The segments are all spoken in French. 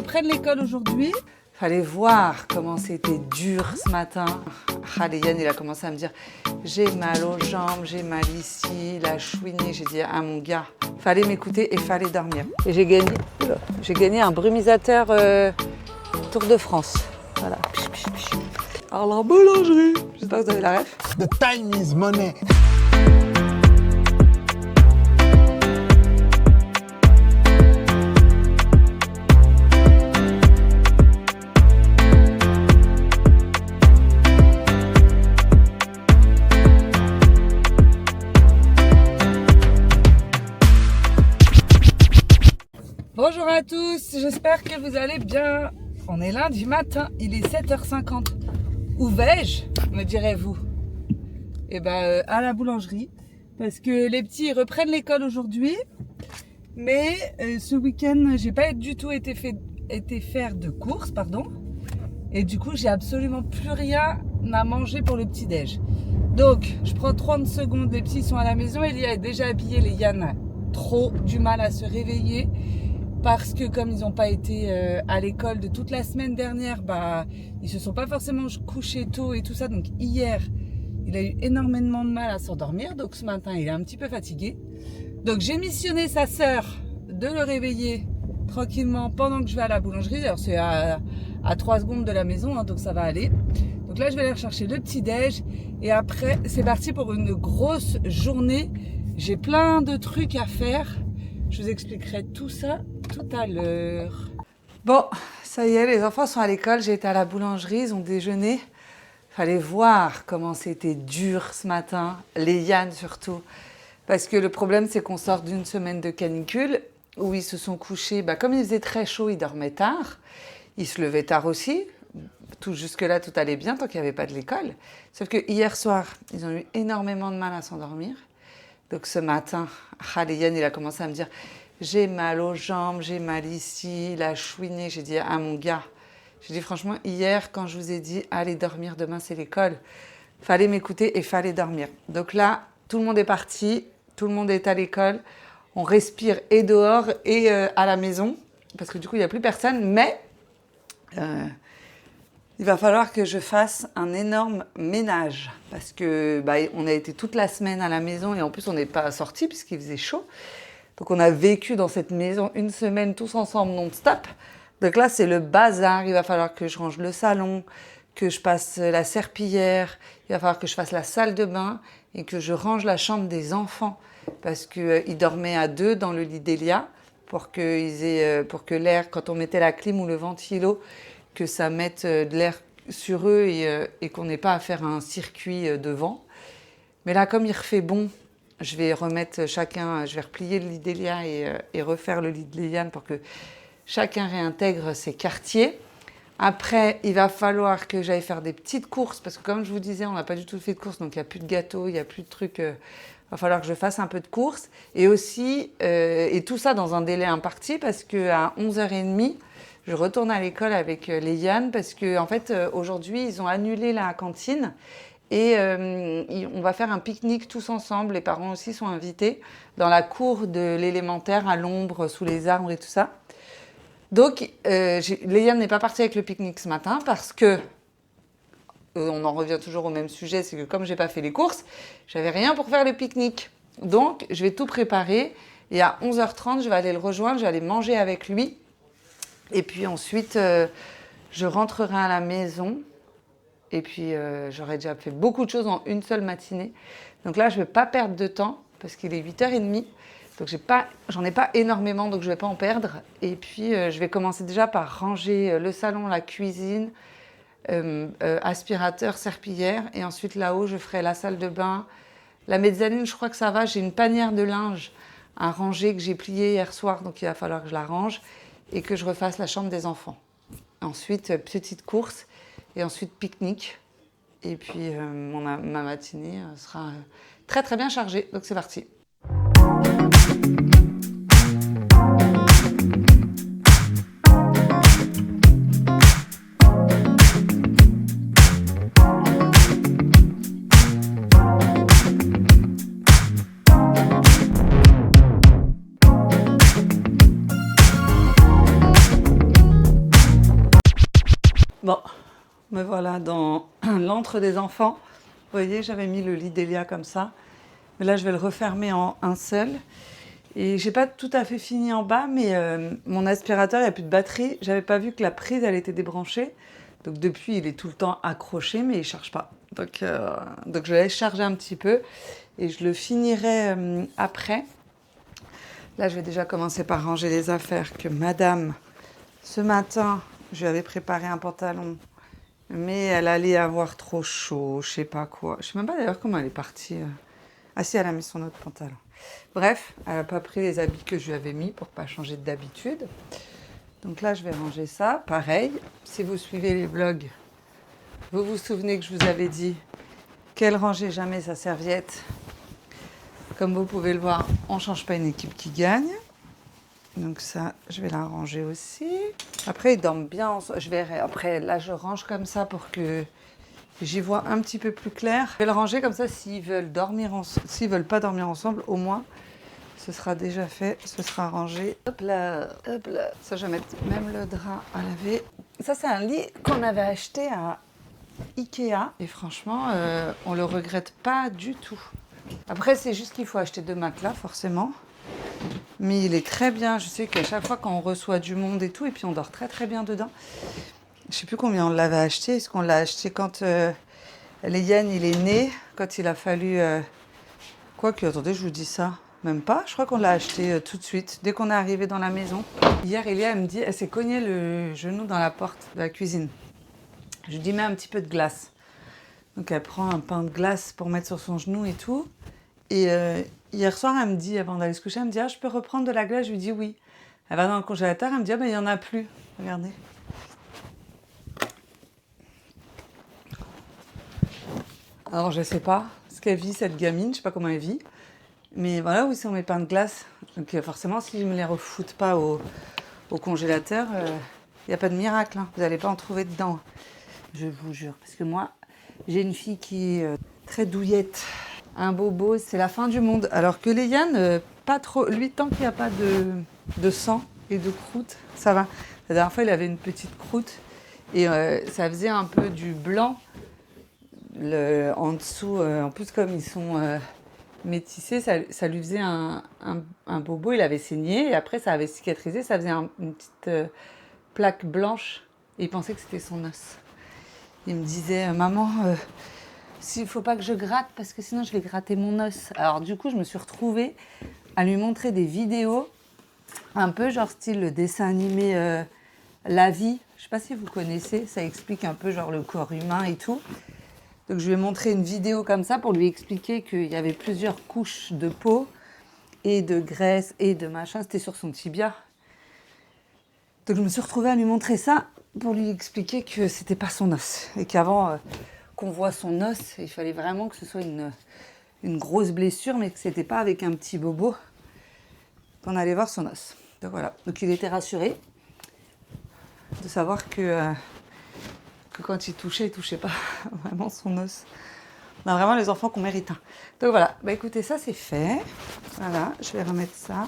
reprennent l'école aujourd'hui. Fallait voir comment c'était dur ce matin. Yann, il a commencé à me dire « J'ai mal aux jambes, j'ai mal ici, la chouinée ». J'ai dit « Ah mon gars, fallait m'écouter et fallait dormir ». Et j'ai gagné un brumisateur Tour de France. Voilà. À la boulangerie. J'espère que vous avez la ref. The time is money. Bonjour à tous, j'espère que vous allez bien. On est lundi matin, il est 7h50. Où vais-je, me direz-vous? Eh ben, à la boulangerie, parce que les petits reprennent l'école aujourd'hui. Mais ce week-end, j'ai pas du tout été faire de courses, pardon. Et du coup, j'ai absolument plus rien à manger pour le petit-déj. Donc, je prends 30 secondes, les petits sont à la maison. Elia est déjà habillé, les Yann a trop du mal à se réveiller. Parce que comme ils n'ont pas été à l'école de toute la semaine dernière, bah, ils se sont pas forcément couchés tôt et tout ça. Donc hier, il a eu énormément de mal à s'endormir. Donc ce matin, il est un petit peu fatigué. Donc j'ai missionné sa sœur de le réveiller tranquillement pendant que je vais à la boulangerie. Alors c'est à 3 secondes de la maison, hein, donc ça va aller. Donc là, je vais aller chercher le petit-déj. Et après, c'est parti pour une grosse journée. J'ai plein de trucs à faire. Je vous expliquerai tout ça tout à l'heure. Bon, ça y est, les enfants sont à l'école. J'ai été à la boulangerie, ils ont déjeuné. Fallait voir comment c'était dur ce matin, les Yann surtout. Parce que le problème, c'est qu'on sort d'une semaine de canicule où ils se sont couchés. Bah, comme il faisait très chaud, ils dormaient tard. Ils se levaient tard aussi. Jusque-là, tout allait bien tant qu'il n'y avait pas de l'école. Sauf que hier soir, ils ont eu énormément de mal à s'endormir. Donc ce matin, Yann, il a commencé à me dire « J'ai mal aux jambes, j'ai mal ici, la chouinée ». J'ai dit « Ah mon gars ». J'ai dit franchement, hier, quand je vous ai dit « Allez dormir, demain c'est l'école », fallait m'écouter et fallait dormir. Donc là, tout le monde est parti, tout le monde est à l'école. On respire et dehors et à la maison, parce que du coup, il n'y a plus personne. Mais il va falloir que je fasse un énorme ménage parce que on a été toute la semaine à la maison et en plus on n'est pas sortis puisqu'il faisait chaud. Donc on a vécu dans cette maison une semaine tous ensemble non-stop. Donc là c'est le bazar, il va falloir que je range le salon, que je passe la serpillière, il va falloir que je fasse la salle de bain et que je range la chambre des enfants parce qu'ils dormaient à 2 dans le lit d'Elia pour que l'air, quand on mettait la clim ou le ventilo, que ça mette de l'air sur eux et qu'on n'ait pas à faire un circuit de vent. Mais là, comme il refait bon, je vais replier le lit d'Elia et refaire le lit de Léliane pour que chacun réintègre ses quartiers. Après, il va falloir que j'aille faire des petites courses, parce que comme je vous disais, on n'a pas du tout fait de courses, donc il n'y a plus de gâteaux, il n'y a plus de trucs. Il va falloir que je fasse un peu de courses. Et aussi, et tout ça dans un délai imparti, parce qu'à 11h30, je retourne à l'école avec les Yann parce qu'en fait, aujourd'hui, ils ont annulé la cantine et on va faire un pique-nique tous ensemble. Les parents aussi sont invités dans la cour de l'élémentaire à l'ombre, sous les arbres et tout ça. Donc, Yann n'est pas parti avec le pique-nique ce matin parce que, on en revient toujours au même sujet, c'est que comme je n'ai pas fait les courses, j'avais rien pour faire le pique-nique. Donc, je vais tout préparer et à 11h30, je vais aller le rejoindre, je vais aller manger avec lui. Et puis ensuite, je rentrerai à la maison et puis j'aurai déjà fait beaucoup de choses en une seule matinée. Donc là, je ne vais pas perdre de temps parce qu'il est 8h30. Donc j'en ai pas énormément, donc je ne vais pas en perdre. Et puis, je vais commencer déjà par ranger le salon, la cuisine, aspirateur, serpillière. Et ensuite, là-haut, je ferai la salle de bain. La mezzanine, je crois que ça va. J'ai une panière de linge à ranger que j'ai pliée hier soir, donc il va falloir que je la range. Et que je refasse la chambre des enfants. Ensuite, petite course et ensuite pique-nique. Et puis, ma matinée sera très très bien chargée. Donc c'est parti. Bon, me voilà dans l'antre des enfants. Vous voyez, j'avais mis le lit d'Elia comme ça. Mais là, je vais le refermer en un seul. Et j'ai pas tout à fait fini en bas, mais mon aspirateur, il n'y a plus de batterie. J'avais pas vu que la prise, elle était débranchée. Donc depuis, il est tout le temps accroché, mais il charge pas. Donc je laisse charger un petit peu et je le finirai après. Là, je vais déjà commencer par ranger les affaires que madame, ce matin, je lui avais préparé un pantalon. Mais elle allait avoir trop chaud, je sais pas quoi. Je sais même pas d'ailleurs comment elle est partie. Ah si, elle a mis son autre pantalon. Bref, elle n'a pas pris les habits que je lui avais mis pour pas changer d'habitude. Donc là, je vais ranger ça. Pareil, si vous suivez les vlogs, vous vous souvenez que je vous avais dit qu'elle rangeait jamais sa serviette. Comme vous pouvez le voir, on ne change pas une équipe qui gagne. Donc ça, je vais la ranger aussi. Après, ils dorment bien. Je verrai. Après, là, je range comme ça pour que j'y vois un petit peu plus clair. Je vais le ranger comme ça s'ils veulent dormir ensemble. S'ils veulent pas dormir ensemble, au moins, ce sera déjà fait. Ce sera rangé. Hop là, hop là. Ça, je vais mettre même le drap à laver. Ça, c'est un lit qu'on avait acheté à Ikea. Et franchement, on le regrette pas du tout. Après, c'est juste qu'il faut acheter 2 matelas, forcément. Mais il est très bien. Je sais qu'à chaque fois, quand on reçoit du monde et tout, et puis on dort très très bien dedans. Je sais plus combien on l'avait acheté. Est-ce qu'on l'a acheté quand Léane, il est né, quand il a fallu... Quoique, attendez, je vous dis ça. Même pas. Je crois qu'on l'a acheté tout de suite, dès qu'on est arrivé dans la maison. Hier, Elia, elle me dit, elle s'est cognée le genou dans la porte de la cuisine. Je lui dis, mets un petit peu de glace. Donc, elle prend un pain de glace pour mettre sur son genou et tout. Et hier soir, elle me dit, avant d'aller se coucher, elle me dit, ah, je peux reprendre de la glace? Je lui dis oui. Elle va dans le congélateur, elle me dit, ah, ben, il n'y en a plus. Regardez. Alors, je sais pas ce qu'elle vit, cette gamine, je sais pas comment elle vit. Mais voilà, où sont mes pains de glace. Donc, forcément, si je me les refoute pas au congélateur, il n'y a pas de miracle. Hein. Vous n'allez pas en trouver dedans. Je vous jure. Parce que moi, j'ai une fille qui est très douillette. Un bobo, c'est la fin du monde. Alors que Léane, pas trop. Lui, tant qu'il n'y a pas de sang et de croûte, ça va. La dernière fois, il avait une petite croûte et ça faisait un peu du blanc. En dessous, en plus, comme ils sont métissés, ça lui faisait un bobo. Il avait saigné et après, ça avait cicatrisé. Ça faisait une petite plaque blanche et il pensait que c'était son os. Il me disait, maman. S'il ne faut pas que je gratte parce que sinon je vais gratter mon os. Alors du coup, je me suis retrouvée à lui montrer des vidéos un peu genre style le dessin animé La Vie. Je ne sais pas si vous connaissez, ça explique un peu genre le corps humain et tout. Donc je lui ai montré une vidéo comme ça pour lui expliquer qu'il y avait plusieurs couches de peau et de graisse et de machin. C'était sur son tibia. Donc je me suis retrouvée à lui montrer ça pour lui expliquer que c'était pas son os et qu'avant... qu'on voit son os, il fallait vraiment que ce soit une grosse blessure, mais que c'était pas avec un petit bobo qu'on allait voir son os. Donc voilà. Donc il était rassuré de savoir que quand il touchait pas vraiment son os. On a vraiment les enfants qu'on mérite. Hein. Donc voilà. Bah écoutez, ça c'est fait. Voilà, je vais remettre ça.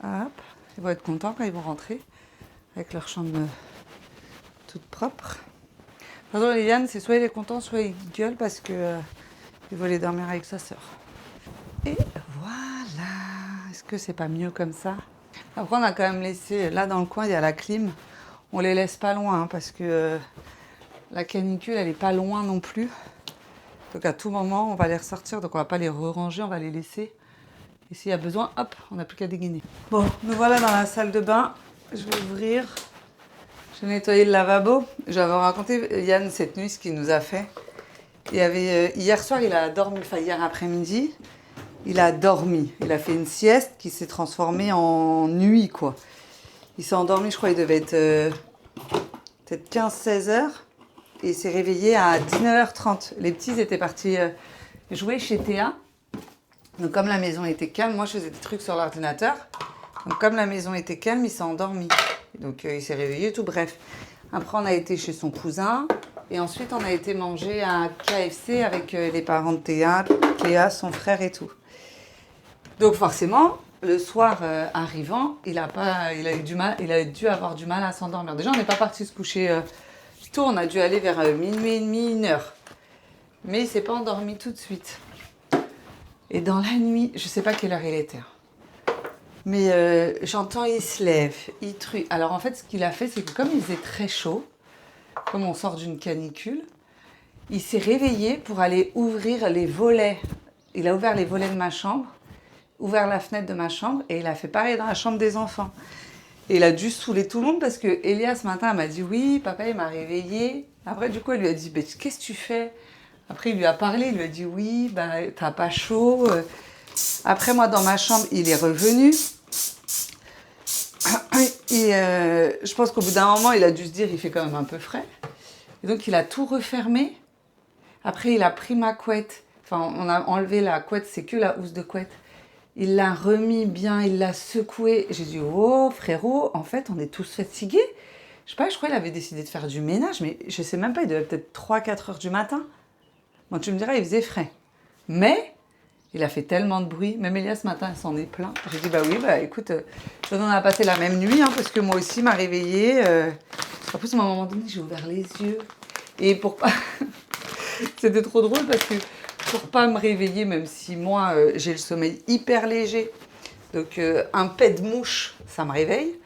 Hop. Ils vont être contents quand ils vont rentrer avec leur chambre toute propre. De toute façon, Liliane, c'est soit il est content, soit il gueule parce que il veut aller dormir avec sa sœur. Et voilà. Est-ce que c'est pas mieux comme ça? Après, on a quand même laissé, là dans le coin, il y a la clim. On les laisse pas loin hein, parce que la canicule, elle est pas loin non plus. Donc à tout moment, on va les ressortir. Donc on va pas les re-ranger, on va les laisser. Et s'il y a besoin, hop, on n'a plus qu'à dégainer. Bon, nous voilà dans la salle de bain. Je vais ouvrir. J'ai nettoyé le lavabo. J'avais raconté, Yann, cette nuit, ce qu'il nous a fait. Il y avait, hier soir, il a dormi, enfin hier après-midi, il a dormi. Il a fait une sieste qui s'est transformée en nuit, quoi. Il s'est endormi, je crois, il devait être peut-être 15-16 heures. Et il s'est réveillé à 19h30. Les petits étaient partis jouer chez Théa. Donc comme la maison était calme, moi je faisais des trucs sur l'ordinateur. Donc comme la maison était calme, il s'est endormi. Donc il s'est réveillé, tout bref. Après on a été chez son cousin et ensuite on a été manger à KFC avec les parents de Théa, son frère et tout. Donc forcément, le soir arrivant, il a dû avoir du mal à s'endormir. Déjà, on n'est pas parti se coucher tôt, on a dû aller vers minuit et demi, 1h. Mais il s'est pas endormi tout de suite. Et dans la nuit, je sais pas quelle heure il était. Mais j'entends, il se lève, il truie. Alors en fait, ce qu'il a fait, c'est que comme il faisait très chaud, comme on sort d'une canicule, il s'est réveillé pour aller ouvrir les volets. Il a ouvert les volets de ma chambre, ouvert la fenêtre de ma chambre et il a fait pareil dans la chambre des enfants. Et il a dû saouler tout le monde parce que Elia, ce matin, elle m'a dit « Oui, papa, il m'a réveillé. » Après, du coup, elle lui a dit « Qu'est-ce que tu fais ?» Après, il lui a parlé, il lui a dit « Oui, t'as pas chaud. » Après, moi, dans ma chambre, il est revenu. Et je pense qu'au bout d'un moment, il a dû se dire « Il fait quand même un peu frais. » Et donc, il a tout refermé. Après, il a pris ma couette. Enfin, on a enlevé la couette, c'est que la housse de couette. Il l'a remis bien, il l'a secoué. J'ai dit, oh frérot, en fait, on est tous fatigués. Je sais pas, je crois qu'il avait décidé de faire du ménage, mais je sais même pas, il devait peut-être 3-4 heures du matin. Bon, tu me diras, il faisait frais. Mais, il a fait tellement de bruit. Même Elia, ce matin, elle s'en est plaint. J'ai dit, bah oui, écoute, on a passé la même nuit, hein, parce que moi aussi, m'a réveillée. En plus, à un moment donné, j'ai ouvert les yeux. Et pour pas... C'était trop drôle parce que pour pas me réveiller, même si moi j'ai le sommeil hyper léger, donc un pet de mouche, ça me réveille.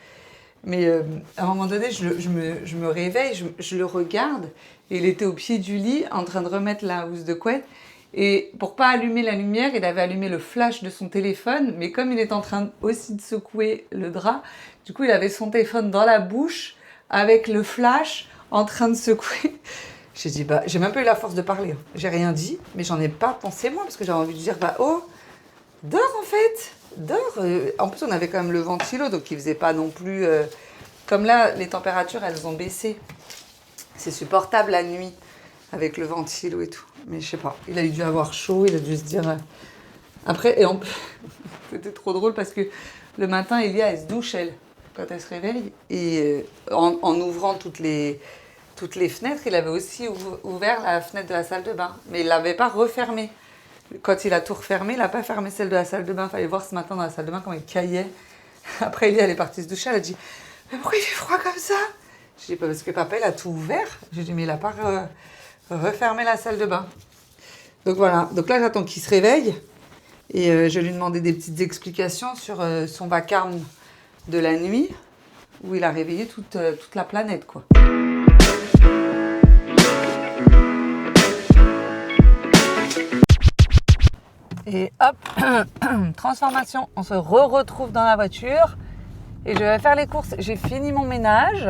Mais à un moment donné, je me réveille, je le regarde, et il était au pied du lit en train de remettre la housse de couette. Et pour pas allumer la lumière, il avait allumé le flash de son téléphone, mais comme il est en train aussi de secouer le drap, du coup il avait son téléphone dans la bouche avec le flash en train de secouer. J'ai dit, j'ai même pas eu la force de parler. J'ai rien dit, mais j'en ai pas pensé moi, parce que j'avais envie de dire, oh, dors en fait, dors. En plus, on avait quand même le ventilo, donc il faisait pas non plus... Comme là, les températures, elles ont baissé. C'est supportable la nuit, avec le ventilo et tout. Mais je sais pas, il a dû avoir chaud, il a dû se dire... Après, et c'était trop drôle, parce que le matin, Elia, elle se douche, elle, quand elle se réveille, et en ouvrant toutes les fenêtres, il avait aussi ouvert la fenêtre de la salle de bain. Mais il ne l'avait pas refermée. Quand il a tout refermé, il n'a pas fermé celle de la salle de bain. Il fallait voir ce matin dans la salle de bain comment il caillait. Après, elle est partie se doucher. Elle a dit « Mais pourquoi il fait froid comme ça ?» Je dis « Parce que papa, il a tout ouvert. » J'ai dit « Mais il n'a pas refermé la salle de bain. » Donc voilà. Donc là, j'attends qu'il se réveille. Et je lui ai demandé des petites explications sur son vacarme de la nuit, où il a réveillé toute la planète, quoi. Et hop, transformation, on se retrouve dans la voiture et je vais faire les courses. J'ai fini mon ménage,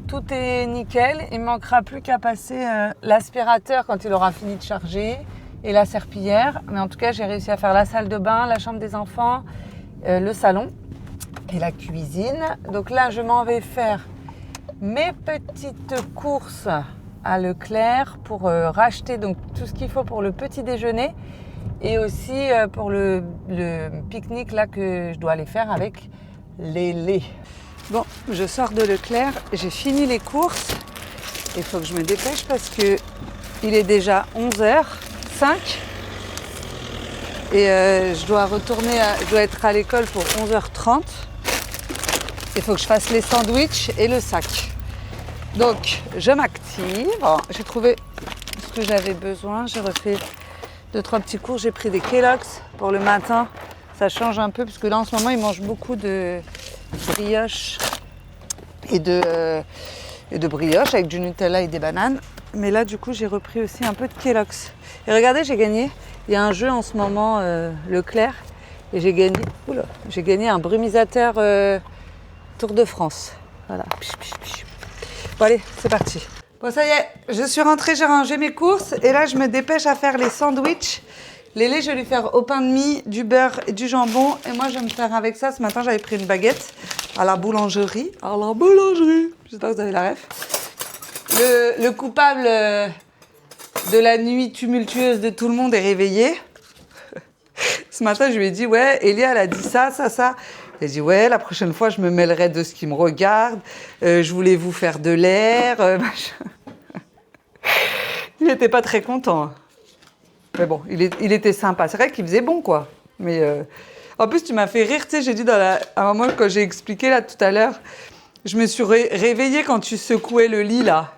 tout est nickel, il ne manquera plus qu'à passer l'aspirateur quand il aura fini de charger et la serpillière. Mais en tout cas, j'ai réussi à faire la salle de bain, la chambre des enfants, le salon et la cuisine. Donc là, je m'en vais faire mes petites courses à Leclerc pour racheter donc tout ce qu'il faut pour le petit déjeuner. Et aussi pour le pique-nique là que je dois aller faire avec les laits. Bon, je sors de Leclerc, j'ai fini les courses. Il faut que je me dépêche parce que il est déjà 11h05. Et je dois être à l'école pour 11h30. Il faut que je fasse les sandwichs et le sac. Donc, je m'active. J'ai trouvé ce que j'avais besoin. J'ai refait 2-3 petits cours, j'ai pris des Kellogg's pour le matin. Ça change un peu parce que là en ce moment ils mangent beaucoup de brioche et de brioche avec du Nutella et des bananes. Mais là du coup j'ai repris aussi un peu de Kellogg's. Et regardez, j'ai gagné. Il y a un jeu en ce moment Leclerc et j'ai gagné un brumisateur Tour de France. Voilà. Bon allez, c'est parti. Bon, ça y est, je suis rentrée, j'ai rangé mes courses et là, je me dépêche à faire les sandwichs. Les laits, je vais lui faire au pain de mie, du beurre et du jambon. Et moi, je vais me faire avec ça. Ce matin, j'avais pris une baguette à la boulangerie. J'espère que vous avez la ref. Le coupable de la nuit tumultueuse de tout le monde est réveillé. Ce matin, je lui ai dit, ouais, Elia, elle a dit ça. Elle a dit, ouais, la prochaine fois, je me mêlerai de ce qui me regarde. Je voulais vous faire de l'air. Il n'était pas très content. Mais bon, il était sympa. C'est vrai qu'il faisait bon, quoi. Mais En plus, tu m'as fait rire, tu sais, j'ai dit à un moment, quand j'ai expliqué là tout à l'heure, je me suis réveillée quand tu secouais le lit là.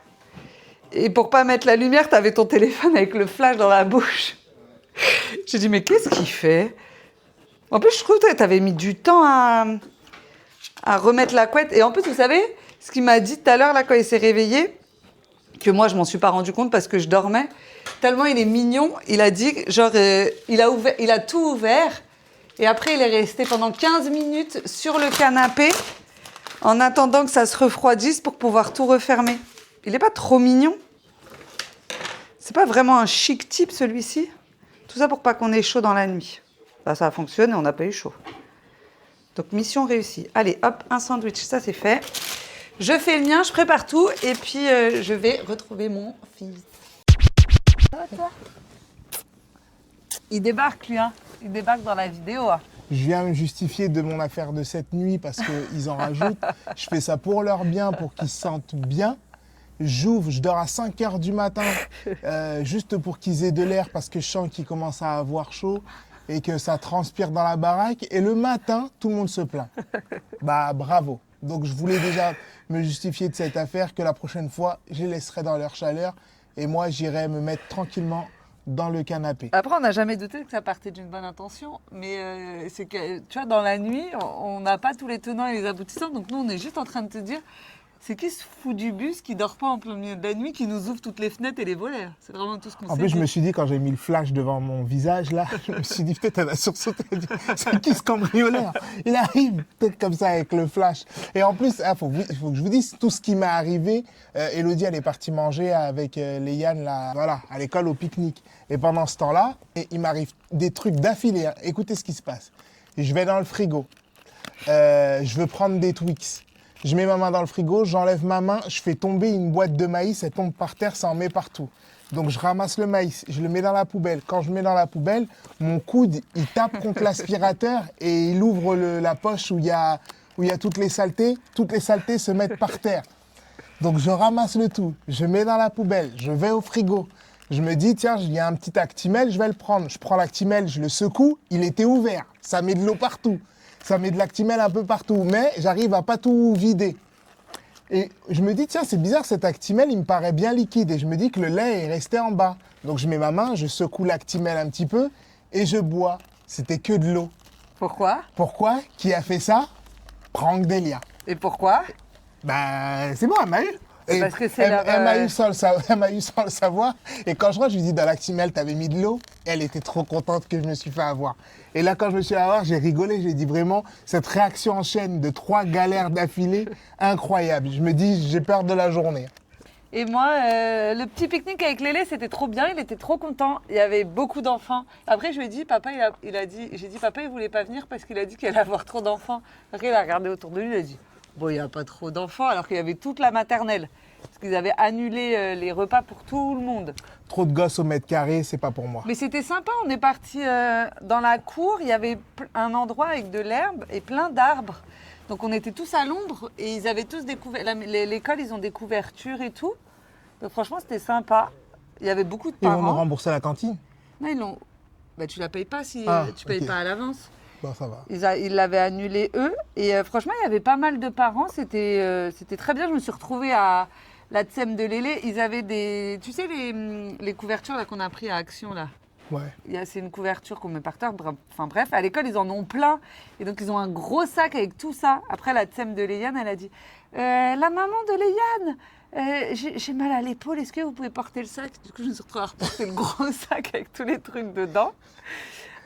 Et pour pas mettre la lumière, t'avais ton téléphone avec le flash dans la bouche. J'ai dit, mais qu'est-ce qu'il fait? En plus, je trouve que t'avais mis du temps à remettre la couette. Et en plus, vous savez, ce qu'il m'a dit tout à l'heure, là, quand il s'est réveillé, que moi, je m'en suis pas rendu compte parce que je dormais, tellement il est mignon, il a dit, genre, il a tout ouvert, et après, il est resté pendant 15 minutes sur le canapé, en attendant que ça se refroidisse pour pouvoir tout refermer. Il est pas trop mignon? C'est pas vraiment un chic type, celui-ci? Tout ça pour pas qu'on ait chaud dans la nuit. Bah, ça a fonctionné, on n'a pas eu chaud. Donc, mission réussie. Allez, hop, un sandwich, ça c'est fait. Je fais le mien, je prépare tout, et puis je vais retrouver mon fils. Ça va, toi? Il débarque, lui, hein. Il débarque dans la vidéo. Hein. Je viens me justifier de mon affaire de cette nuit parce qu'ils en rajoutent. Je fais ça pour leur bien, pour qu'ils se sentent bien. J'ouvre, je dors à 5 h du matin, juste pour qu'ils aient de l'air parce que je sens qu'ils commencent à avoir chaud et que ça transpire dans la baraque. Et le matin, tout le monde se plaint. Bah bravo. Donc je voulais déjà me justifier de cette affaire, que la prochaine fois, je les laisserai dans leur chaleur et moi, j'irai me mettre tranquillement dans le canapé. Après, on n'a jamais douté que ça partait d'une bonne intention, mais c'est que, tu vois, dans la nuit, on n'a pas tous les tenants et les aboutissants, donc nous, on est juste en train de te dire, c'est qui ce fou du bus qui dort pas en plein milieu de la nuit, qui nous ouvre toutes les fenêtres et les volets? C'est vraiment tout ce qu'on sait. En plus, je me suis dit, quand j'ai mis le flash devant mon visage, là, je me suis dit, peut-être elle va sursauter. C'est qui ce cambrioleur? Il arrive peut-être comme ça avec le flash. Et en plus, il faut que je vous dise tout ce qui m'est arrivé. Élodie, elle est partie manger avec Léane, là, voilà, à l'école au pique-nique. Et pendant ce temps-là, il m'arrive des trucs d'affilée. Hein. Écoutez ce qui se passe. Je vais dans le frigo. Je veux prendre des Twix. Je mets ma main dans le frigo, j'enlève ma main, je fais tomber une boîte de maïs, elle tombe par terre, ça en met partout. Donc je ramasse le maïs, je le mets dans la poubelle. Quand je mets dans la poubelle, mon coude, il tape contre l'aspirateur et il ouvre la poche où il y a toutes les saletés. Toutes les saletés se mettent par terre. Donc je ramasse le tout, je mets dans la poubelle, je vais au frigo. Je me dis, tiens, il y a un petit Actimel, je vais le prendre. Je prends l'Actimel, je le secoue, il était ouvert. Ça met de l'eau partout. Ça met de l'Actimel un peu partout, mais j'arrive à pas tout vider. Et je me dis, tiens, c'est bizarre, cet Actimel, il me paraît bien liquide. Et je me dis que le lait est resté en bas. Donc je mets ma main, je secoue l'Actimel un petit peu et je bois. C'était que de l'eau. Pourquoi? Pourquoi? Qui a fait ça? Prank Delia. Et pourquoi? Ben, c'est moi, elle m'a eu. Et parce que c'est elle m'a eu sans le savoir. Et quand je rentre, je lui dis, dans l'Actimel, t'avais mis de l'eau. Elle était trop contente que je me suis fait avoir. Et là, quand je me suis fait avoir, j'ai rigolé. J'ai dit vraiment, cette réaction en chaîne de 3 galères d'affilée, incroyable. Je me dis, j'ai peur de la journée. Et moi, le petit pique-nique avec Lélé, c'était trop bien. Il était trop content. Il y avait beaucoup d'enfants. Après, je lui ai dit, papa, j'ai dit, papa, il voulait pas venir parce qu'il a dit qu'il allait avoir trop d'enfants. Après, il a regardé autour de lui, il a dit, bon, il n'y a pas trop d'enfants, alors qu'il y avait toute la maternelle. Parce qu'ils avaient annulé les repas pour tout le monde. Trop de gosses au mètre carré, c'est pas pour moi. Mais c'était sympa, on est parti dans la cour, il y avait un endroit avec de l'herbe et plein d'arbres. Donc on était tous à l'ombre et ils avaient tous découvert, l'école, ils ont des couvertures et tout. Donc franchement, c'était sympa. Il y avait beaucoup de Ils parents. vont nous rembourser la cantine? Non, ils l'ont... Bah, tu la payes pas si tu payes ok. pas à l'avance. Bon, ça va. Ils l'avaient annulé eux. Et franchement, il y avait pas mal de parents. C'était très bien. Je me suis retrouvée à la Tsem de Lélé. Ils avaient des... Tu sais, les couvertures là, qu'on a pris à Action, là. Ouais. C'est une couverture qu'on met par terre. Enfin bref, à l'école, ils en ont plein. Et donc, ils ont un gros sac avec tout ça. Après, la Tsem de Léane, elle a dit la maman de Léane, j'ai mal à l'épaule. Est-ce que vous pouvez porter le sac? Du coup, je me suis retrouvée à reporter le gros sac avec tous les trucs dedans.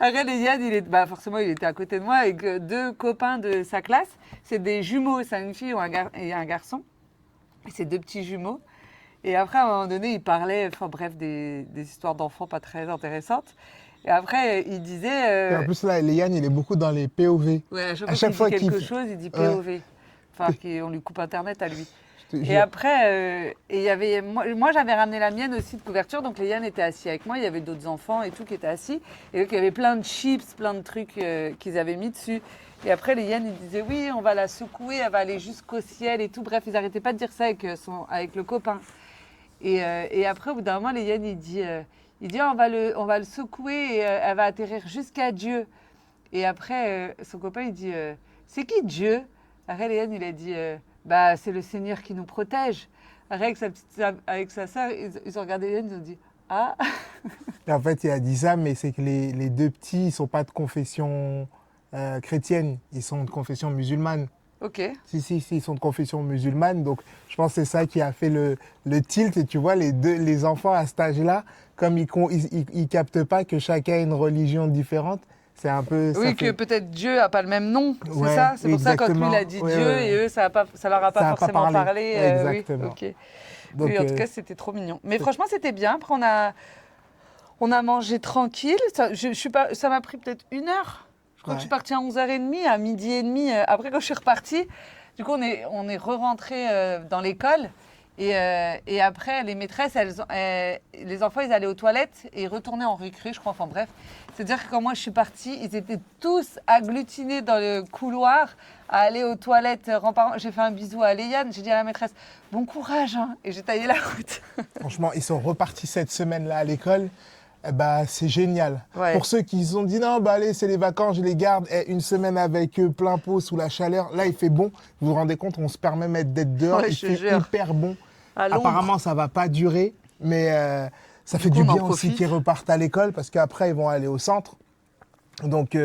Après, Léane, forcément, il était à côté de moi avec 2 copains de sa classe. C'est des jumeaux. C'est une fille et un garçon. Et c'est 2 petits jumeaux. Et après, à un moment donné, il parlait, enfin bref, des histoires d'enfants pas très intéressantes. Et après, il disait... Et en plus, là, Léane, il est beaucoup dans les POV. Ouais, à chaque fois qu'il dit quelque chose, il dit POV. Ouais. Enfin, on lui coupe Internet à lui. Et après, il y avait, moi, j'avais ramené la mienne aussi de couverture, donc Léane était assis avec moi, il y avait d'autres enfants et tout qui étaient assis. Et donc, il y avait plein de chips, plein de trucs qu'ils avaient mis dessus. Et après, Léane, il disait, oui, on va la secouer, elle va aller jusqu'au ciel et tout. Bref, ils n'arrêtaient pas de dire ça avec le copain. Et après, au bout d'un moment, Léane, il dit on va le secouer et elle va atterrir jusqu'à Dieu. Et après, son copain, il dit c'est qui Dieu? Après, Léane, il a dit bah, c'est le Seigneur qui nous protège. Après, avec sa sœur, ils ont regardé Léane, ils ont dit ah. Et en fait, il a dit ça, mais c'est que les deux petits, ils ne sont pas de confession chrétienne, ils sont de confession musulmane. Ok. Si, ils sont de confession musulmane. Donc, je pense que c'est ça qui a fait le tilt. Et tu vois, les enfants à cet âge-là, comme ils captent pas que chacun a une religion différente, c'est un peu... Oui, que peut-être Dieu a pas le même nom, c'est Ouais, ça? C'est pour ça quand lui, exactement. il a dit Ouais, Dieu, ouais. et eux, ça leur a Ça pas a pas forcément parlé. parlé. Exactement. Oui, ok. Donc, Oui, en tout cas, c'était trop mignon. Mais franchement, c'était bien. Après, on a mangé tranquille. Je suis pas, ça m'a pris peut-être 1 heure. Je crois que je suis partie à 11h30, à 12h30. Après, quand je suis repartie, du coup, on est re-rentré dans l'école. Et après, les maîtresses, les enfants, ils allaient aux toilettes et ils retournaient en récré, je crois. Enfin bref. C'est-à-dire que quand moi, je suis partie, ils étaient tous agglutinés dans le couloir à aller aux toilettes. J'ai fait un bisou à Léane. J'ai dit à la maîtresse, bon courage, hein. Et j'ai taillé la route. franchement, ils sont repartis cette semaine-là à l'école. Eh ben, c'est génial. Ouais. Pour ceux qui se sont dit non, bah allez, c'est les vacances, je les garde. Une semaine avec eux, plein pot, sous la chaleur. Là, il fait bon. Vous vous rendez compte, on se permet même d'être dehors. Ouais, Il je te fait jure. hyper bon. À l'ombre. Apparemment, ça va pas durer, mais ça fait coup, du on en bien aussi profite. qu'ils repartent à l'école parce qu'après, ils vont aller au centre. Donc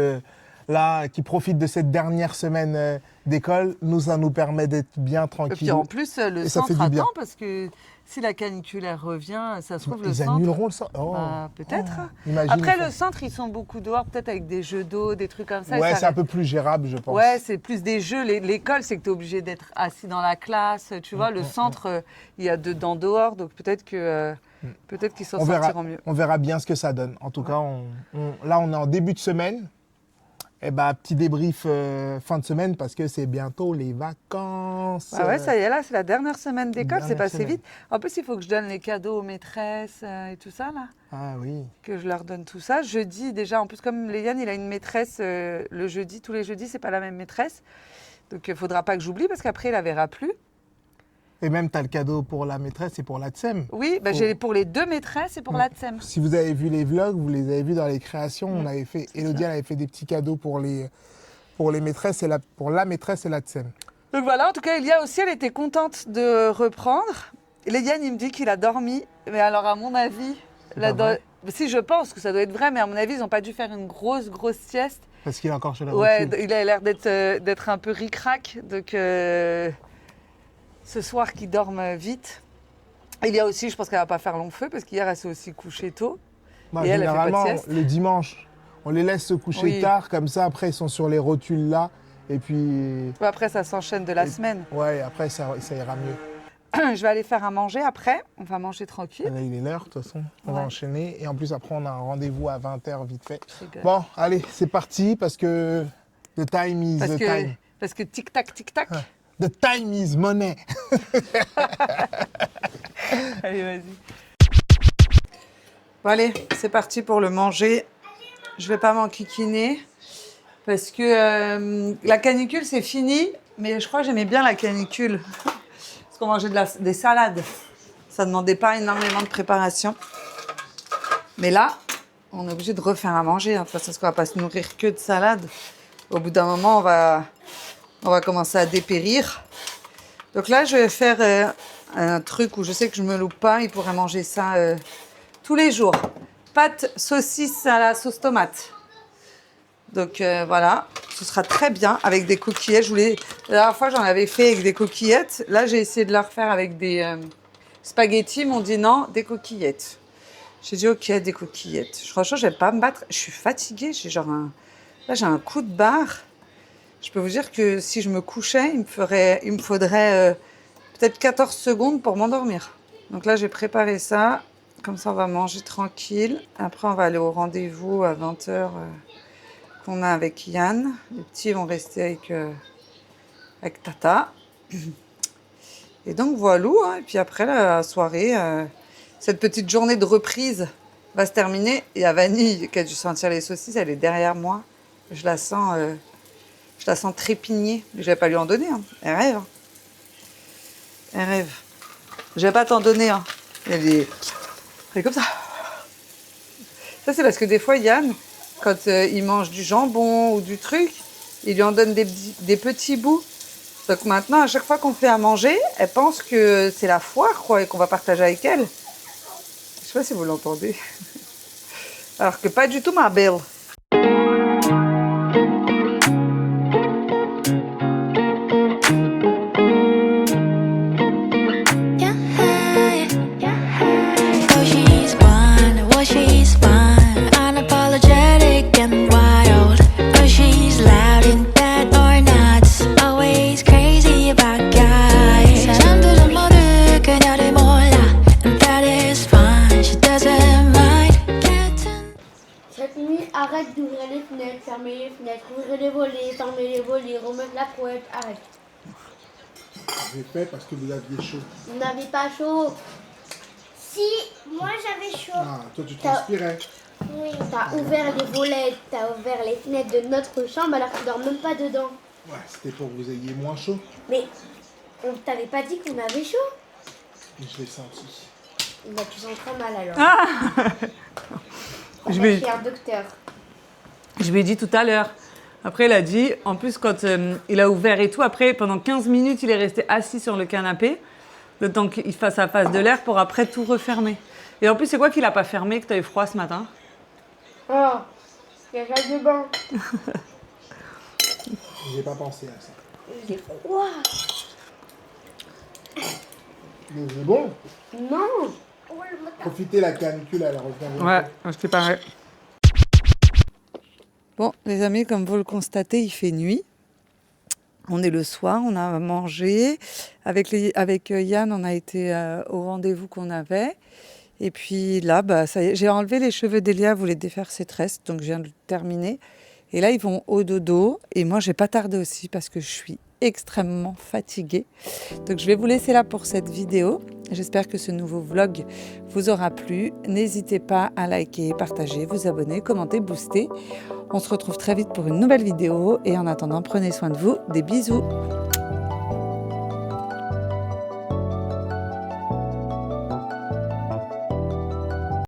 là, qu'ils profitent de cette dernière semaine d'école, ça nous permet d'être bien Et tranquilles. puis en plus, le Et ça fait centre du bien. attend parce que si la canicule elle revient, ça se trouve le Ils centre. annuleront le centre. Oh. Bah, peut-être. Imagine, Après, ils font- le centre, ils sont beaucoup dehors, peut-être avec des jeux d'eau, des trucs comme ça. et Ouais, ça c'est un reste- peu plus gérable, je pense. Ouais, c'est plus des jeux. L'école, c'est que tu es obligé d'être assis dans la classe. Tu vois, le centre, il y a dedans dehors, donc peut-être qu'ils s'en On verra, sortiront mieux. on verra bien ce que ça donne. En tout cas, là, on est en début de semaine. Et bah, petit débrief fin de semaine parce que c'est bientôt les vacances. Bah ouais, ça y est, là, c'est la dernière semaine d'école, c'est Dernière passé semaine. vite. En plus, il faut que je donne les cadeaux aux maîtresses et tout ça, là. Ah oui. Que je leur donne tout ça. Jeudi, déjà, en plus, comme Léane, il a une maîtresse le jeudi, tous les jeudis, c'est pas la même maîtresse. Donc, il ne faudra pas que j'oublie parce qu'après, il la verra plus. Et même, tu as le cadeau pour la maîtresse et pour la TSEM. Oui, bah, Faut- j'ai pour les 2 maîtresses et pour la TSEM. Si vous avez vu les vlogs, vous les avez vus dans les créations, on avait fait, Élodie, elle avait fait des petits cadeaux pour les maîtresses et pour la maîtresse et la TSEM. Donc voilà, en tout cas, Elia aussi, elle était contente de reprendre. Léane, il me dit qu'il a dormi. Mais alors, à mon avis, pas vrai. si je pense que ça doit être vrai, mais à mon avis, ils n'ont pas dû faire une grosse sieste. Parce qu'il est encore chez la Ouais, recul. il a l'air d'être un peu ric-rac. Donc, ce soir, qu'il dorme vite. Il y a aussi, je pense qu'elle va pas faire long feu parce qu'hier, elle s'est aussi couchée tôt. Bah, Et elle fait pas de généralement, sieste. le dimanche, on les laisse se coucher Oui. tard, comme ça, après, ils sont sur les rotules là. Et puis, Après, ça s'enchaîne de la semaine. ouais, après, ça ira mieux. Je vais aller faire à manger après. On va manger tranquille. Là, il est l'heure, de toute façon. On va Ouais. enchaîner. Et en plus, après, on a un rendez-vous à 20h, vite fait. Je rigole. Bon, allez, c'est parti, parce que the time is the time. Parce que tic-tac, tic-tac. The time is money. Allez, vas-y. Bon, allez, c'est parti pour le manger. Je vais pas m'enquiquiner parce que la canicule, c'est fini. Mais je crois que j'aimais bien la canicule. Parce qu'on mangeait des salades. Ça demandait pas énormément de préparation. Mais là, on est obligé de refaire à manger. Hein. De toute façon, parce qu'on va pas se nourrir que de salades. Au bout d'un moment, on va commencer à dépérir. Donc là, je vais faire un truc où je sais que je me loupe pas. Il pourrait manger ça tous les jours. Pâtes saucisses à la sauce tomate. Donc voilà, ce sera très bien avec des coquillettes. La dernière fois, j'en avais fait avec des coquillettes. Là, j'ai essayé de la refaire avec des spaghettis. Ils m'ont dit non, des coquillettes. J'ai dit ok, des coquillettes. Franchement, je vais pas me battre. Je suis fatiguée. Là, j'ai un coup de barre. Je peux vous dire que si je me couchais, il me faudrait peut-être 14 secondes pour m'endormir. Donc là, j'ai préparé ça. Comme ça, on va manger tranquille. Après, on va aller au rendez-vous à 20h qu'on a avec Yann. Les petits vont rester avec Tata. Et donc, voilà. Hein. Et puis après, la soirée, cette petite journée de reprise va se terminer. Il y a Vanille qui a dû sentir les saucisses. Elle est derrière moi. Je la sens trépigner. Je vais pas lui en donner. Hein. Elle rêve. Hein. Elle rêve. Je vais pas t'en donner. Hein. Elle est comme ça. Ça, c'est parce que des fois, Yann, quand il mange du jambon ou du truc, il lui en donne des petits bouts. Donc maintenant, à chaque fois qu'on fait à manger, elle pense que c'est la foire, quoi, et qu'on va partager avec elle. Je sais pas si vous l'entendez. Alors que pas du tout, ma belle. Arrête d'ouvrir les fenêtres, fermer les fenêtres, ouvrir les volets, fermer les volets, remettre la couette, arrête. J'ai fait parce que vous aviez chaud. Vous n'avez pas chaud. Si, moi j'avais chaud. Ah, toi tu transpirais. Oui. T'as ouvert les volets, t'as ouvert les fenêtres de notre chambre alors que tu dors même pas dedans. Ouais, c'était pour que vous ayez moins chaud. Mais on t'avait pas dit qu'on avait chaud. Mais je l'ai senti. Bah tu sens très mal alors. Ah Je vais chez un docteur. Je lui ai dit tout à l'heure. Après, il a dit, en plus, quand il a ouvert et tout, après, pendant 15 minutes, il est resté assis sur le canapé, le temps qu'il fasse sa phase de l'air pour après tout refermer. Et en plus, c'est quoi qu'il n'a pas fermé, que tu as eu froid ce matin? Oh, il y a salle de bain. J'ai pas pensé à ça. J'ai froid. Mais c'est bon. Non. Profitez la canicule, elle revient. Ouais, je fais pareil. Bon, les amis, comme vous le constatez, il fait nuit. On est le soir, on a mangé. Avec Yann, on a été au rendez-vous qu'on avait. Et puis là, bah, ça y est, j'ai enlevé les cheveux d'Elia, elle voulait défaire ses tresses, donc je viens de terminer. Et là, ils vont au dodo. Et moi, j'ai pas tardé aussi parce que je suis extrêmement fatiguée. Donc, je vais vous laisser là pour cette vidéo. J'espère que ce nouveau vlog vous aura plu. N'hésitez pas à liker, partager, vous abonner, commenter, booster. On se retrouve très vite pour une nouvelle vidéo. Et en attendant, prenez soin de vous. Des bisous.